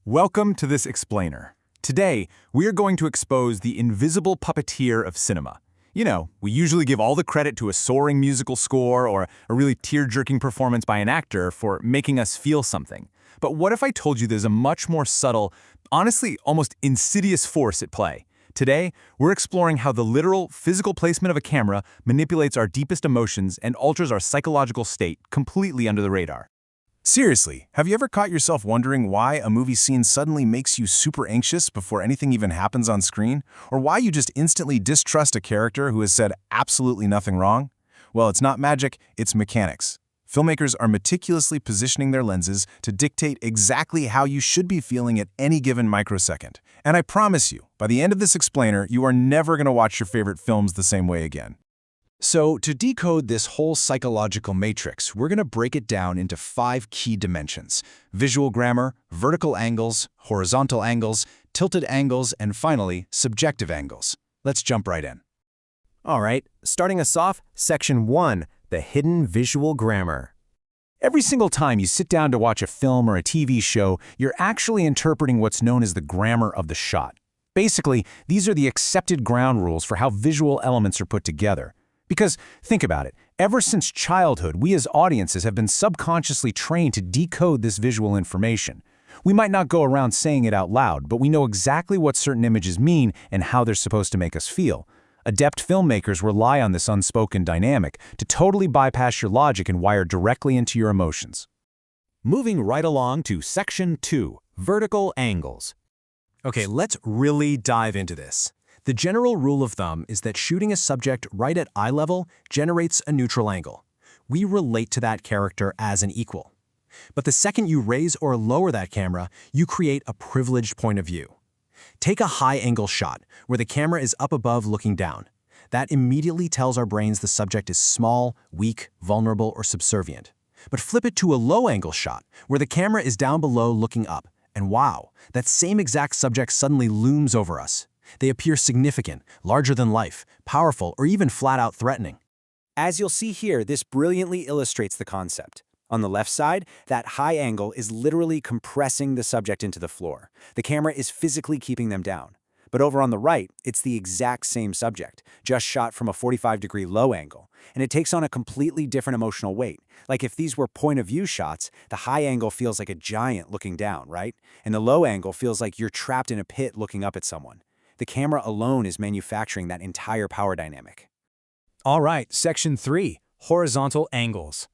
Welcome to this explainer. Today, we are going to expose the invisible puppeteer of cinema. You know, we usually give all the credit to a soaring musical score or a really tear-jerking performance by an actor for making us feel something. But what if I told you there's a much more subtle, honestly almost insidious force at play? Today, we're exploring how the literal, physical placement of a camera manipulates our deepest emotions and alters our psychological state completely under the radar. Seriously, have you ever caught yourself wondering why a movie scene suddenly makes you super anxious before anything even happens on screen? Or why you just instantly distrust a character who has said absolutely nothing wrong? Well, it's not magic, it's mechanics. Filmmakers are meticulously positioning their lenses to dictate exactly how you should be feeling at any given microsecond. And I promise you, by the end of this explainer, you are never going to watch your favorite films the same way again. So, to decode this whole psychological matrix, we're going to break it down into 5 key dimensions: visual grammar, vertical angles, horizontal angles, tilted angles, and finally, subjective angles. Let's jump right in. All right, starting us off, Section 1, the hidden visual grammar. Every single time you sit down to watch a film or a TV show, you're actually interpreting what's known as the grammar of the shot. Basically, these are the accepted ground rules for how visual elements are put together. Because, think about it, ever since childhood, we as audiences have been subconsciously trained to decode this visual information. We might not go around saying it out loud, but we know exactly what certain images mean and how they're supposed to make us feel. Adept filmmakers rely on this unspoken dynamic to totally bypass your logic and wire directly into your emotions. Moving right along to Section 2, vertical angles. Okay, let's really dive into this. The general rule of thumb is that shooting a subject right at eye level generates a neutral angle. We relate to that character as an equal. But the second you raise or lower that camera, you create a privileged point of view. Take a high-angle shot, where the camera is up above looking down. That immediately tells our brains the subject is small, weak, vulnerable, or subservient. But flip it to a low-angle shot, where the camera is down below looking up, and wow, that same exact subject suddenly looms over us. They appear significant, larger than life, powerful, or even flat-out threatening. As you'll see here, this brilliantly illustrates the concept. On the left side, that high angle is literally compressing the subject into the floor. The camera is physically keeping them down. But over on the right, it's the exact same subject, just shot from a 45-degree low angle, and it takes on a completely different emotional weight. Like if these were point-of-view shots, the high angle feels like a giant looking down, right? And the low angle feels like you're trapped in a pit looking up at someone. The camera alone is manufacturing that entire power dynamic. All right, Section 3, horizontal angles.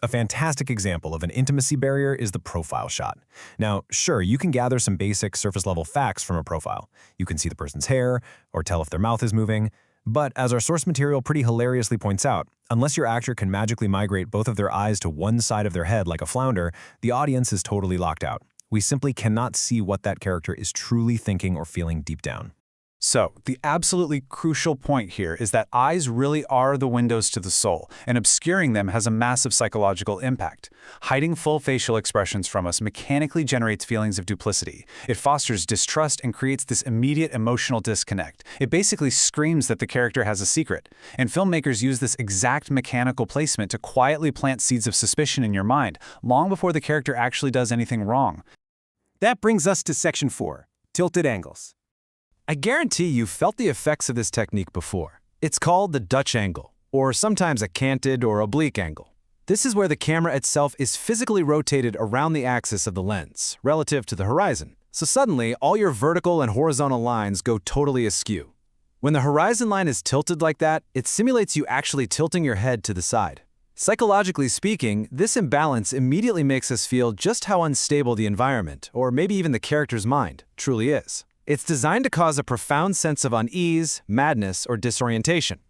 A fantastic example of an intimacy barrier is the profile shot. Now, sure, you can gather some basic surface-level facts from a profile. You can see the person's hair, or tell if their mouth is moving. But as our source material pretty hilariously points out, unless your actor can magically migrate both of their eyes to one side of their head like a flounder, the audience is totally locked out. We simply cannot see what that character is truly thinking or feeling deep down. So, the absolutely crucial point here is that eyes really are the windows to the soul, and obscuring them has a massive psychological impact. Hiding full facial expressions from us mechanically generates feelings of duplicity. It fosters distrust and creates this immediate emotional disconnect. It basically screams that the character has a secret. And filmmakers use this exact mechanical placement to quietly plant seeds of suspicion in your mind, long before the character actually does anything wrong. That brings us to Section 4, tilted angles. I guarantee you've felt the effects of this technique before. It's called the Dutch angle, or sometimes a canted or oblique angle. This is where the camera itself is physically rotated around the axis of the lens, relative to the horizon. So suddenly, all your vertical and horizontal lines go totally askew. When the horizon line is tilted like that, it simulates you actually tilting your head to the side. Psychologically speaking, this imbalance immediately makes us feel just how unstable the environment, or maybe even the character's mind, truly is. It's designed to cause a profound sense of unease, madness, or disorientation.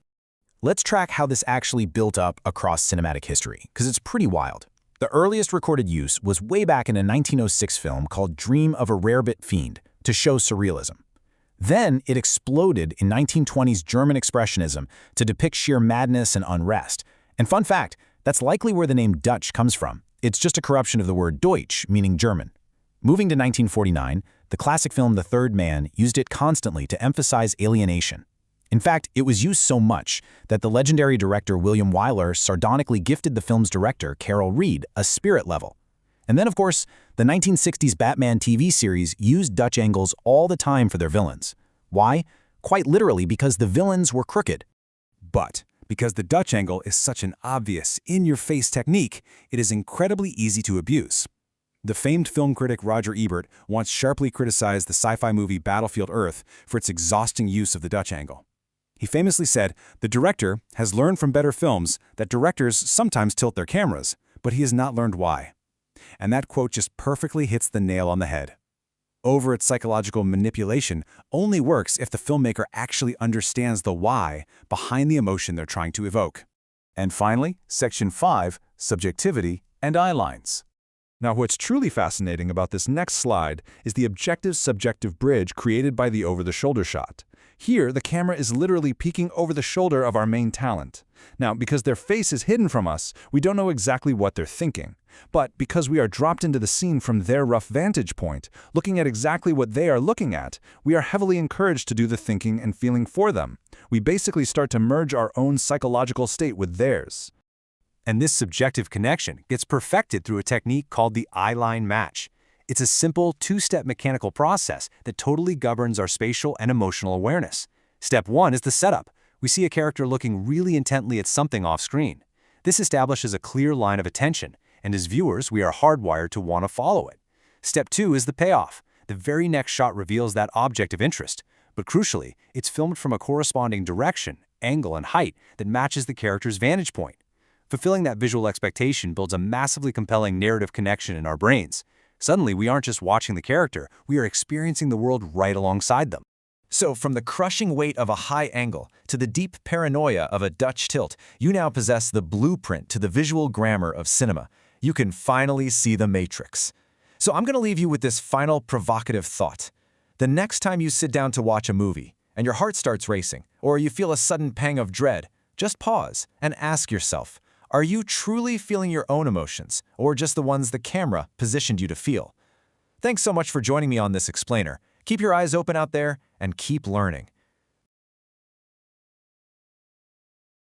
Let's track how this actually built up across cinematic history, because it's pretty wild. The earliest recorded use was way back in a 1906 film called Dream of a Rarebit Fiend to show surrealism. Then it exploded in 1920s German Expressionism to depict sheer madness and unrest. And fun fact, that's likely where the name Dutch comes from. It's just a corruption of the word Deutsch, meaning German. Moving to 1949, the classic film The Third Man used it constantly to emphasize alienation. In fact, it was used so much that the legendary director William Wyler sardonically gifted the film's director, Carol Reed, a spirit level. And then, of course, The 1960s Batman TV series used Dutch angles all the time for their villains. Why? Quite literally because the villains were crooked. But because the Dutch angle is such an obvious, in-your-face technique, it is incredibly easy to abuse. The famed film critic Roger Ebert once sharply criticized the sci-fi movie Battlefield Earth for its exhausting use of the Dutch angle. He famously said, "The director has learned from better films that directors sometimes tilt their cameras, but he has not learned why." And that quote just perfectly hits the nail on the head. Overt psychological manipulation only works if the filmmaker actually understands the why behind the emotion they're trying to evoke. And finally, Section 5, Subjectivity and Eye Lines. Now, what's truly fascinating about this next slide is the objective-subjective bridge created by the over-the-shoulder shot. Here, the camera is literally peeking over the shoulder of our main talent. Now, because their face is hidden from us, we don't know exactly what they're thinking. But because we are dropped into the scene from their rough vantage point, looking at exactly what they are looking at, we are heavily encouraged to do the thinking and feeling for them. We basically start to merge our own psychological state with theirs. And this subjective connection gets perfected through a technique called the eye-line match. It's a simple two-step mechanical process that totally governs our spatial and emotional awareness. Step 1 is the setup. We see a character looking really intently at something off-screen. This establishes a clear line of attention, and as viewers, we are hardwired to want to follow it. Step 2 is the payoff. The very next shot reveals that object of interest, but crucially, it's filmed from a corresponding direction, angle, and height that matches the character's vantage point. Fulfilling that visual expectation builds a massively compelling narrative connection in our brains. Suddenly, we aren't just watching the character, we are experiencing the world right alongside them. So from the crushing weight of a high angle to the deep paranoia of a Dutch tilt, you now possess the blueprint to the visual grammar of cinema. You can finally see the matrix. So I'm going to leave you with this final provocative thought. The next time you sit down to watch a movie and your heart starts racing, or you feel a sudden pang of dread, just pause and ask yourself, are you truly feeling your own emotions, or just the ones the camera positioned you to feel? Thanks so much for joining me on this explainer. Keep your eyes open out there and keep learning.